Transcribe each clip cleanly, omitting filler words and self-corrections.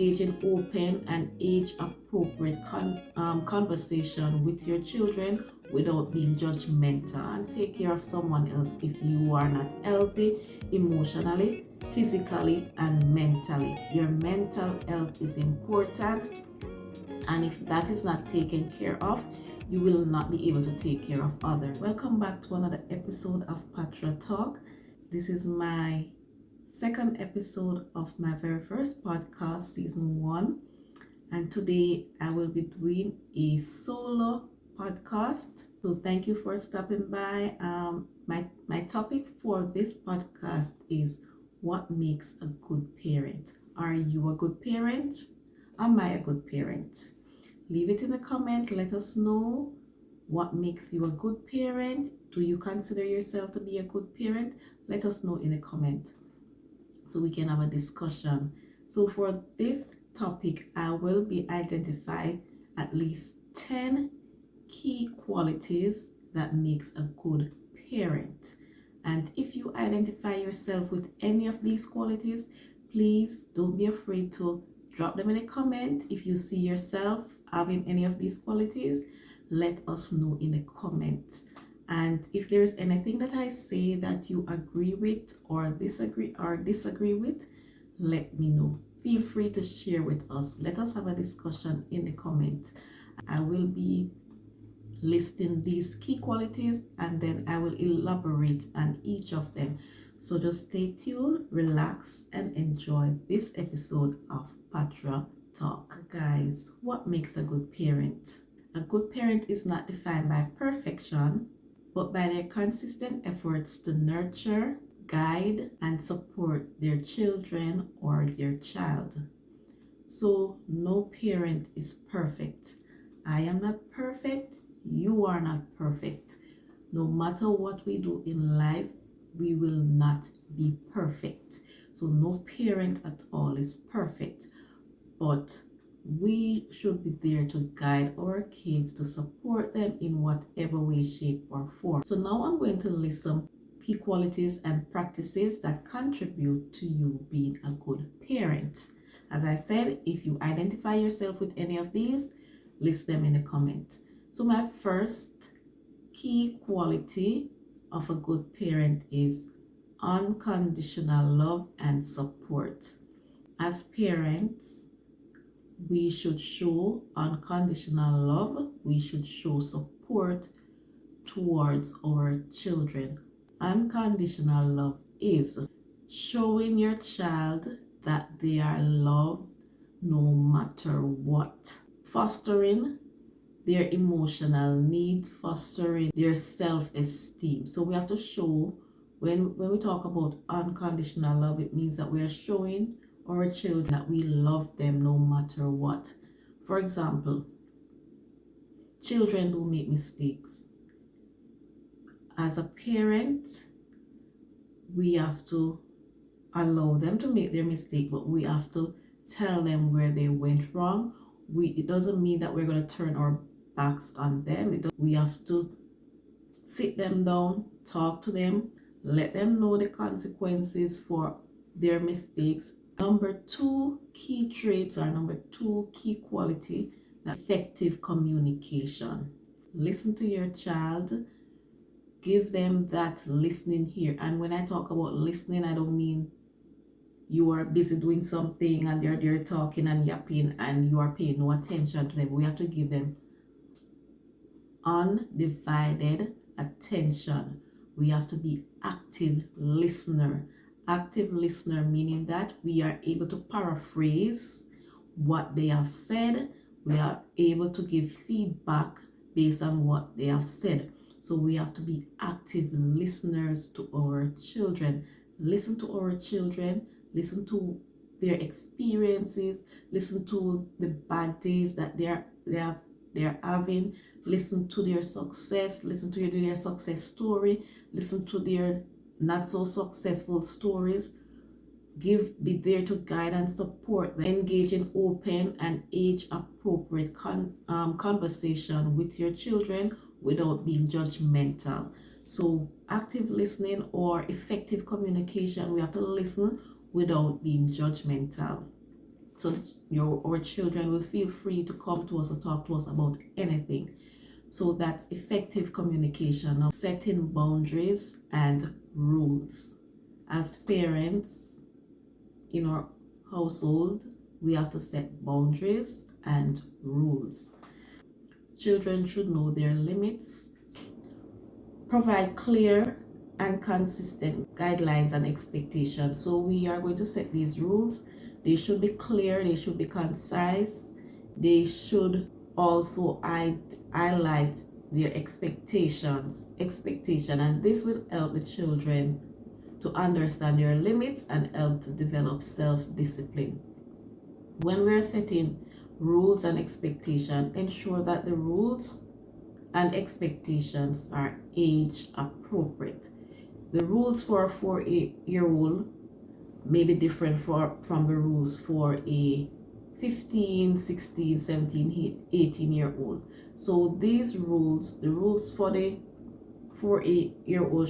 Engage in open and age-appropriate conversation with your children without being judgmental, and take care of someone else if you are not healthy emotionally, physically, and mentally. Your mental health is important, and if that is not taken care of, you will not be able to take care of others. Welcome back to another episode of Patra Talk. This is my second episode of my very first podcast, season 1, and today I will be doing a solo podcast. So thank you for stopping by. My topic for this podcast is what makes a good parent. Are you a good parent? Am I a good parent? Leave it in the comment. Let us know what makes you a good parent. Do you consider yourself to be a good parent? Let us know in the comment so we can have a discussion. So for this topic, I will be identifying at least 10 key qualities that makes a good parent. And if you identify yourself with any of these qualities, please don't be afraid to drop them in a comment. If you see yourself having any of these qualities, let us know in the comments. And if there's anything that I say that you agree with or disagree with, let me know. Feel free to share with us. Let us have a discussion in the comments. I will be listing these key qualities and then I will elaborate on each of them. So just stay tuned, relax, and enjoy this episode of Patra Talk. Guys, what makes a good parent? A good parent is not defined by perfection, but by their consistent efforts to nurture, guide, and support their children or their child. So no parent is perfect. I am not perfect. You are not perfect. No matter what we do in life, we will not be perfect. So no parent at all is perfect. But we should be there to guide our kids, to support them in whatever way, shape, or form. So now I'm going to list some key qualities and practices that contribute to you being a good parent. As I said, if you identify yourself with any of these, list them in the comment. So my first key quality of a good parent is unconditional love and support. As parents, we should show unconditional love. We should show support towards our children. Unconditional love is showing your child that they are loved no matter what. Fostering their emotional needs, fostering their self-esteem. So we have to show, when we talk about unconditional love, it means that we are showing our children that we love them no matter what. For example, children do make mistakes. As a parent, we have to allow them to make their mistake, but we have to tell them where they went wrong. It doesn't mean that we're going to turn our backs on them. We have to sit them down, talk to them, let them know the consequences for their mistakes. Number 2 key traits, or number 2 key quality, effective communication. Listen to your child. Give them that listening ear. And when I talk about listening, I don't mean you are busy doing something and they're talking and yapping and you are paying no attention to them. We have to give them undivided attention. We have to be active listener. Active listener meaning that we are able to paraphrase what they have said. We are able to give feedback based on what they have said. So we have to be active listeners to our children. Listen to our children. Listen to their experiences. Listen to the bad days that they're having. Listen to their success. Listen to their success story. Listen to their not so successful stories. Be there to guide and support them. Engage in open and age-appropriate conversation with your children without being judgmental. So active listening or effective communication, we have to listen without being judgmental. so that our children will feel free to come to us or talk to us about anything. So that's effective communication of setting boundaries and rules. As parents in our household, we have to set boundaries and rules. Children should know their limits. Provide clear and consistent guidelines and expectations. So we are going to set these rules. They should be clear, they should be concise, they should also highlight their expectation, and this will help the children to understand their limits and help to develop self-discipline. When we're setting rules and expectation, ensure that the rules and expectations are age appropriate. The rules for a 4-year-old may be different from the rules for a 15, 16, 17, 18-year-old. So these rules, the rules for the 4-year-old,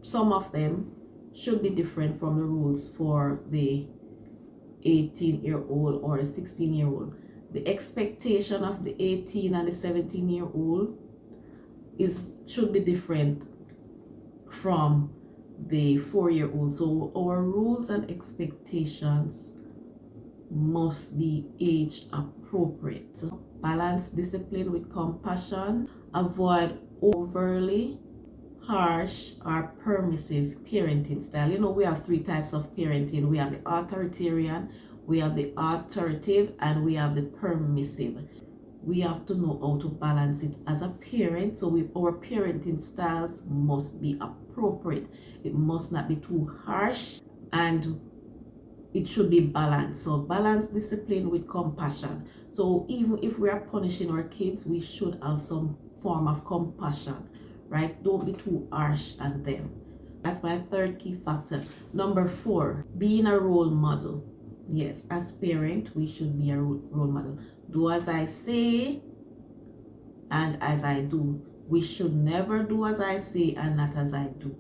some of them should be different from the rules for the 18-year-old or the 16-year-old. The expectation of the 18 and the 17-year-old should be different from the 4-year-old. So our rules and expectations must be age appropriate. Balance discipline with compassion. Avoid overly harsh or permissive parenting style. You know, we have 3 types of parenting. We have the authoritarian, we have the authoritative, and we have the permissive. We have to know how to balance it as a parent. So our parenting styles must be appropriate. It must not be too harsh, and it should be balanced. So balance discipline with compassion. So even if we are punishing our kids, we should have some form of compassion, right? Don't be too harsh on them. That's my 3rd key factor. Number 4, being a role model. Yes, as parent, we should be a role model. Do as I say and as I do. We should never do as I say and not as I do.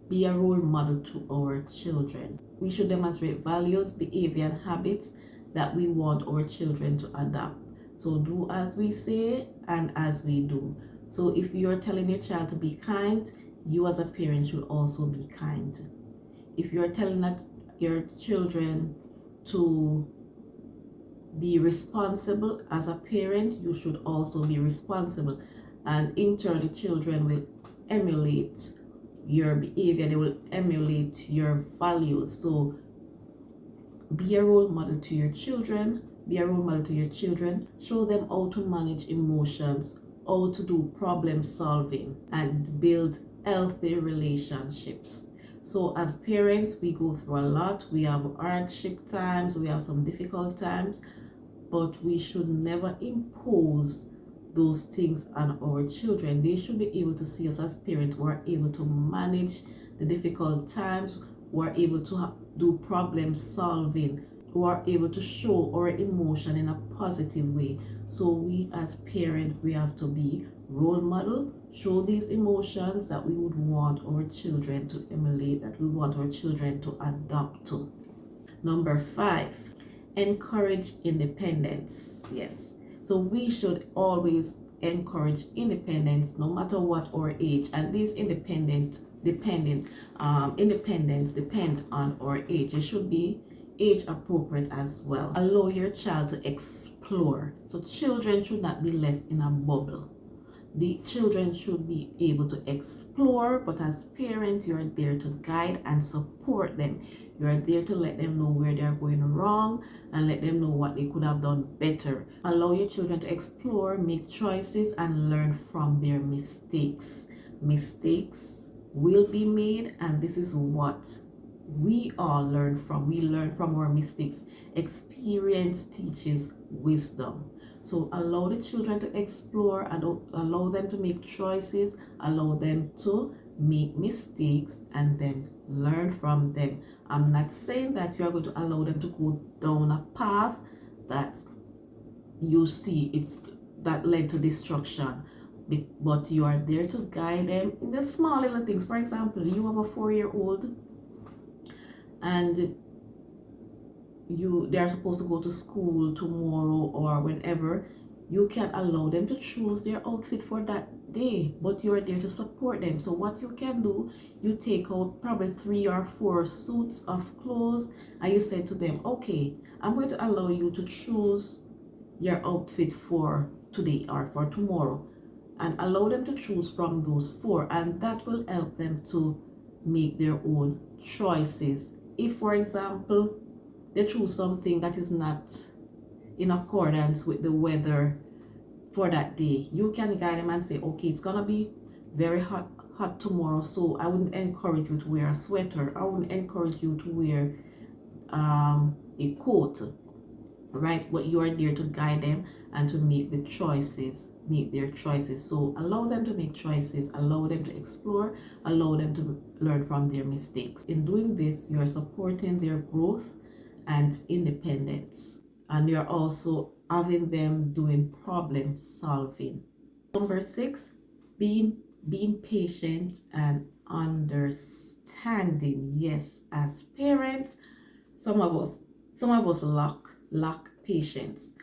Be a role model to our children. We should demonstrate values, behavior, and habits that we want our children to adopt. So do as we say and as we do. So if you're telling your child to be kind, you as a parent should also be kind. If you're telling your children to be responsible as a parent, you should also be responsible. And in turn, the children will emulate your behavior, they will emulate your values. So be a role model to your children. Be a role model to your children. Show them how to manage emotions, how to do problem solving, and build healthy relationships. So as parents, we go through a lot. We have hardship times, we have some difficult times, but we should never impose those things on our children. They should be able to see us as parents who are able to manage the difficult times, who are able to do problem solving, who are able to show our emotion in a positive way. So we as parents, we have to be role model, show these emotions that we would want our children to emulate, that we want our children to adopt to. Number 5, encourage independence. Yes, so we should always encourage independence no matter what our age, and these independence depend on our age. It should be age appropriate as well. Allow your child to explore. So children should not be left in a bubble. The children should be able to explore, but as parents, you're there to guide and support them. You're there to let them know where they're going wrong and let them know what they could have done better. Allow your children to explore, make choices, and learn from their mistakes. Mistakes will be made, and this is what we all learn from. We learn from our mistakes. Experience teaches wisdom. So allow the children to explore, allow them to make choices, allow them to make mistakes, and then learn from them. I'm not saying that you are going to allow them to go down a path that you see that led to destruction, but you are there to guide them in the small little things. For example, you have a 4-year-old and they are supposed to go to school tomorrow or whenever, you can allow them to choose their outfit for that day, but you're there to support them. So what you can do, you take out probably 3 or 4 suits of clothes, and you say to them, okay, I'm going to allow you to choose your outfit for today or for tomorrow, and allow them to choose from those 4, and that will help them to make their own choices. If, for example, they choose something that is not in accordance with the weather for that day, you can guide them and say, okay, it's gonna be very hot tomorrow, so I wouldn't encourage you to wear a sweater. I wouldn't encourage you to wear a coat, right? But you are there to guide them and to make their choices. So allow them to make choices, allow them to explore, allow them to learn from their mistakes. In doing this, you are supporting their growth and independence, and you're also having them doing problem solving. Number 6, being patient and understanding. Yes, as parents, some of us lack patience.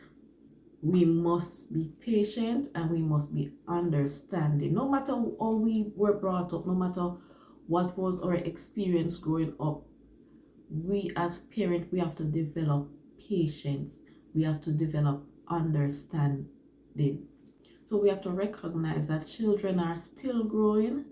We must be patient and we must be understanding. No matter how we were brought up, no matter what was our experience growing up, we as parents, we have to develop patience. We have to develop understanding. So we have to recognize that children are still growing,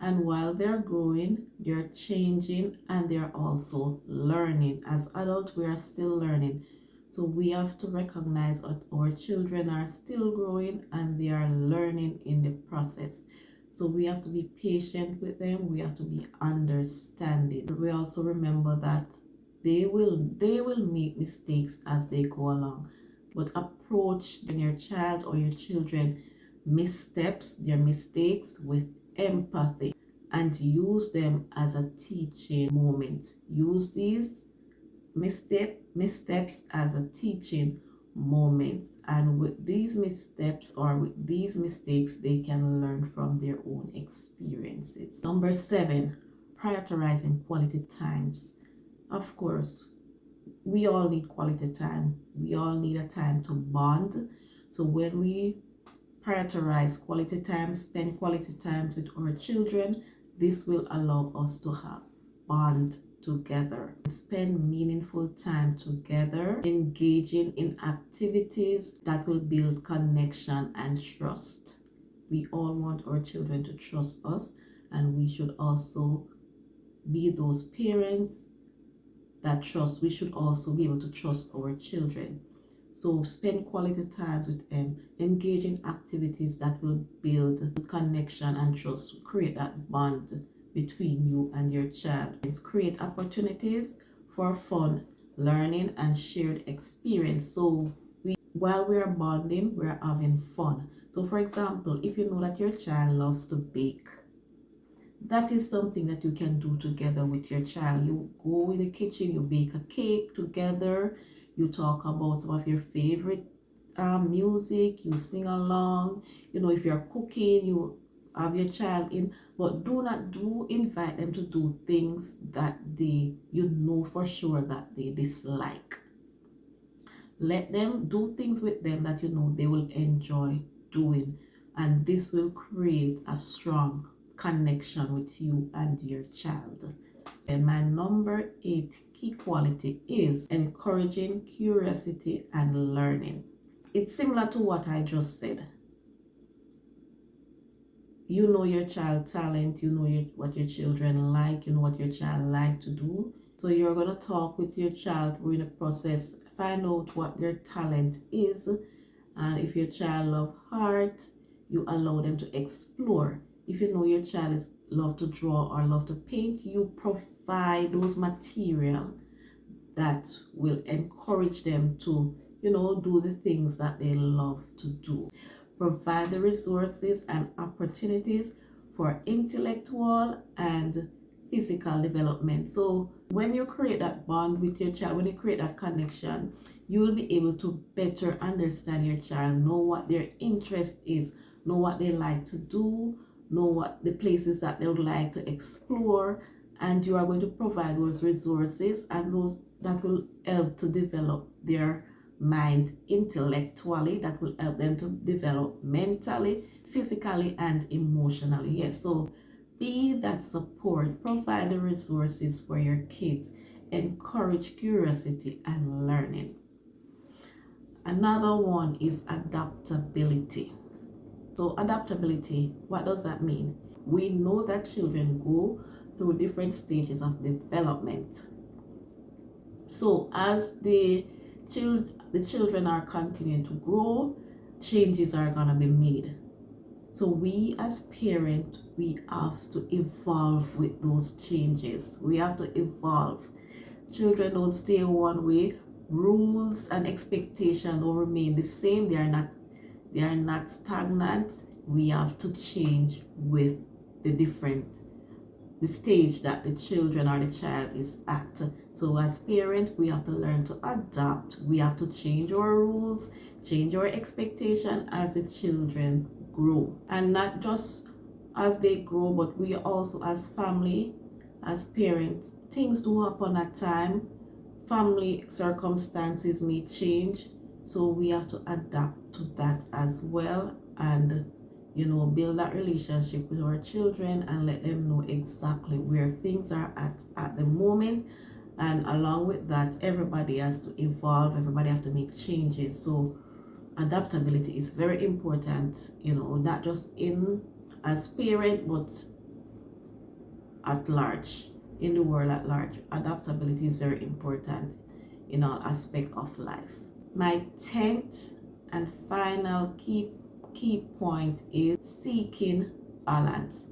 and while they're growing, they're changing and they're also learning. As adults, we are still learning. So we have to recognize that our children are still growing and they are learning in the process. So we have to be patient with them. We have to be understanding. We also remember that they will make mistakes as they go along. But approach your child or your children their mistakes with empathy, and use them as a teaching moment. Use these missteps as a teaching moments, and with these missteps or with these mistakes, they can learn from their own experiences. Number 7, prioritizing quality times. Of course, we all need quality time. We all need a time to bond. So when we prioritize quality time, spend quality time with our children, this will allow us to have bond together, spend meaningful time together, engaging in activities that will build connection and trust. We all want our children to trust us, and we should also be those parents that trust. We should also be able to trust our children. So spend quality time with them, engage in activities that will build connection and trust, create that bond between you and your child. Create opportunities for fun, learning, and shared experience. So while we are bonding, we're having fun. So for example, if you know that your child loves to bake, that is something that you can do together with your child. You go in the kitchen, you bake a cake together, you talk about some of your favorite music, you sing along. If you're cooking, you have your child in, but invite them to do things that you know for sure that they dislike. Let them do things with them that you know they will enjoy doing, and this will create a strong connection with you and your child. And my number 8 key quality is encouraging curiosity and learning. It's similar to what I just said. You know your child's talent, you know what your children like, you know what your child like to do. So you're going to talk with your child through the process, find out what their talent is, and if your child loves art, you allow them to explore. If you know your child love to draw or love to paint, you provide those material that will encourage them to, do the things that they love to do. Provide the resources and opportunities for intellectual and physical development. So when you create that bond with your child, when you create that connection, you will be able to better understand your child, know what their interest is, know what they like to do, know what the places that they would like to explore, and you are going to provide those resources and that will help to develop their mind intellectually, that will help them to develop mentally, physically, and emotionally. Yes, so be that support, provide the resources for your kids, encourage curiosity and learning. Another one is adaptability. So adaptability, what does that mean? We know that children go through different stages of development. So as the children are continuing to grow, changes are going to be made. So we as parents, we have to evolve with those changes. We have to evolve. Children don't stay one way. Rules and expectations will remain the same. They are not stagnant. We have to change with the stage that the children or the child is at. So as parents, we have to learn to adapt. We have to change our rules, change our expectation as the children grow. And not just as they grow, but we also as family, as parents, things do happen at time. Family circumstances may change. So we have to adapt to that as well, and build that relationship with our children and let them know exactly where things are at the moment. And along with that, everybody has to evolve, everybody have to make changes. So adaptability is very important, not just in as parent, but at large, in the world at large. Adaptability is very important in all aspects of life. My 10th and final key point is seeking balance.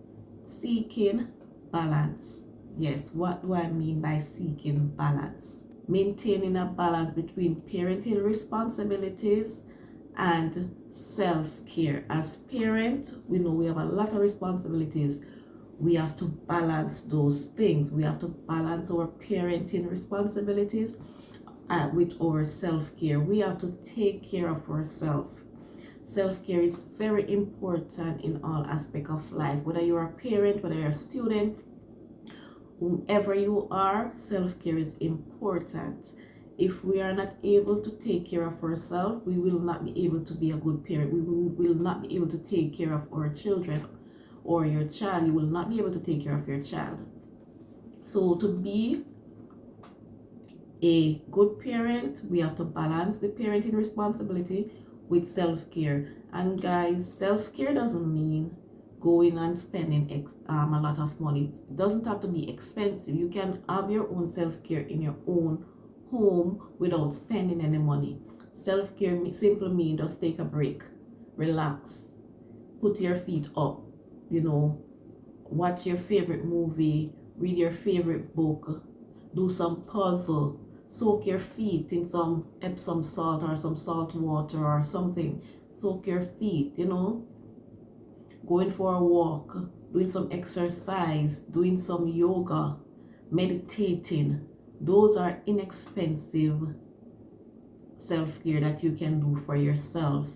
Seeking balance. Yes, what do I mean by seeking balance? Maintaining a balance between parenting responsibilities and self-care. As parents, we know we have a lot of responsibilities. We have to balance those things. We have to balance our parenting responsibilities with our self-care. We have to take care of ourselves. Self-care is very important in all aspects of life. Whether you're a parent, whether you're a student, whoever you are, self-care is important. If we are not able to take care of ourselves, we will not be able to be a good parent. We will not be able to take care of our children or your child. You will not be able to take care of your child. So to be a good parent, we have to balance the parenting responsibility with self-care. And guys, self-care doesn't mean going and spending a lot of money. It doesn't have to be expensive. You can have your own self-care in your own home without spending any money. Self-care simply means just take a break, relax, put your feet up, watch your favorite movie, read your favorite book, do some puzzle, soak your feet in some Epsom salt or some salt water or something. Soak your feet, going for a walk, doing some exercise, doing some yoga, meditating. Those are inexpensive self-care that you can do for yourself.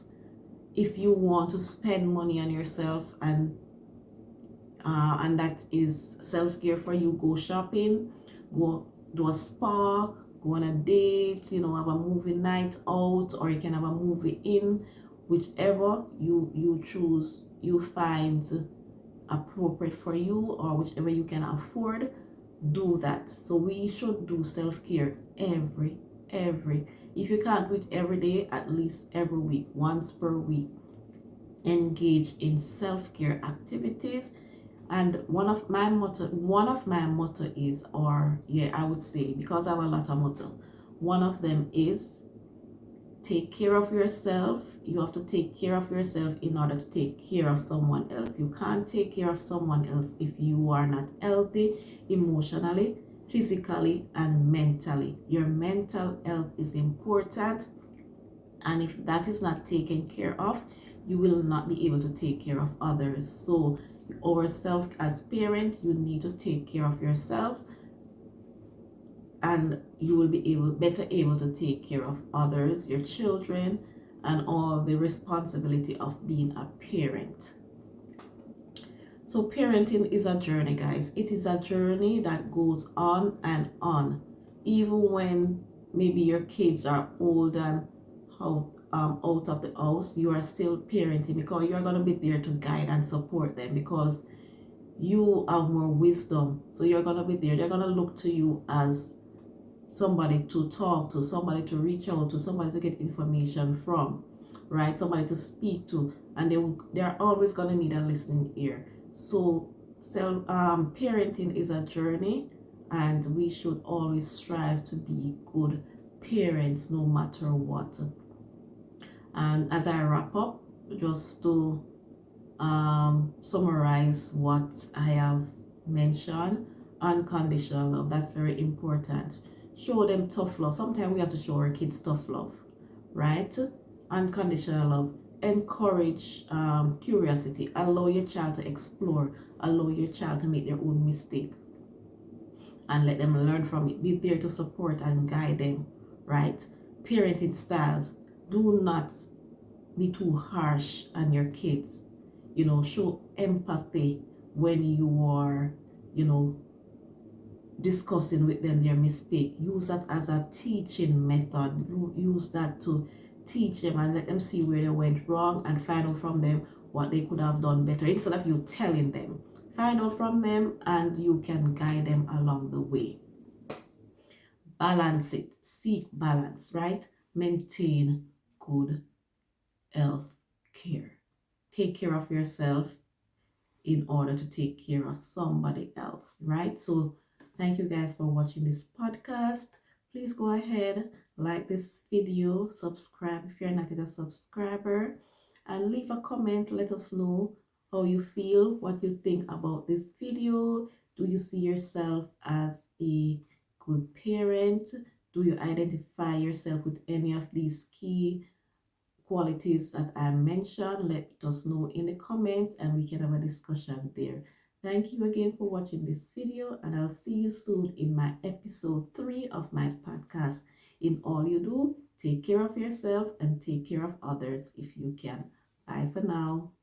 If you want to spend money on yourself and that is self-care for you, go shopping, go do a spa, go on a date, have a movie night out, or you can have a movie in, whichever you choose, you find appropriate for you, or whichever you can afford, do that. So we should do self-care every if you can't do it every day, at least every week, once per week. Engage in self-care activities. And one of my motto is, I would say, because I have a lot of motto, one of them is take care of yourself. You have to take care of yourself in order to take care of someone else. You can't take care of someone else if you are not healthy emotionally, physically, and mentally. Your mental health is important, and if that is not taken care of, you will not be able to take care of others. So ourselves as parents, you need to take care of yourself, and you will be better able to take care of others, your children, and all the responsibility of being a parent. So parenting is a journey, guys. It is a journey that goes on and on. even when maybe your kids are old and out of the house, you are still parenting, because you are going to be there to guide and support them, because you have more wisdom. So you're going to be there. They're going to look to you as somebody to talk to, somebody to reach out to, somebody to get information from, right? Somebody to speak to, and they're always going to need a listening ear. So self parenting is a journey, and we should always strive to be good parents no matter what. And as I wrap up, just to summarize what I have mentioned, unconditional love, that's very important. Show them tough love. Sometimes we have to show our kids tough love, right? Unconditional love. Encourage curiosity. Allow your child to explore. Allow your child to make their own mistake, and let them learn from it. Be there to support and guide them, right? Parenting styles. Do not be too harsh on your kids. Show empathy when you are, discussing with them their mistake. Use that as a teaching method. Use that to teach them and let them see where they went wrong, and find out from them what they could have done better, instead of you telling them. Find out from them, and you can guide them along the way. Balance it. Seek balance, right? Maintain good health care. Take care of yourself in order to take care of somebody else, right? So thank you guys for watching this podcast. Please go ahead, like this video, subscribe if you're not yet a subscriber, and leave a comment. Let us know how you feel, what you think about this video. Do you see yourself as a good parent? Do you identify yourself with any of these key qualities that I mentioned? Let us know in the comments, and we can have a discussion there. Thank you again for watching this video, and I'll see you soon in my episode 3 of my podcast. In all you do, take care of yourself and take care of others if you can. Bye for now.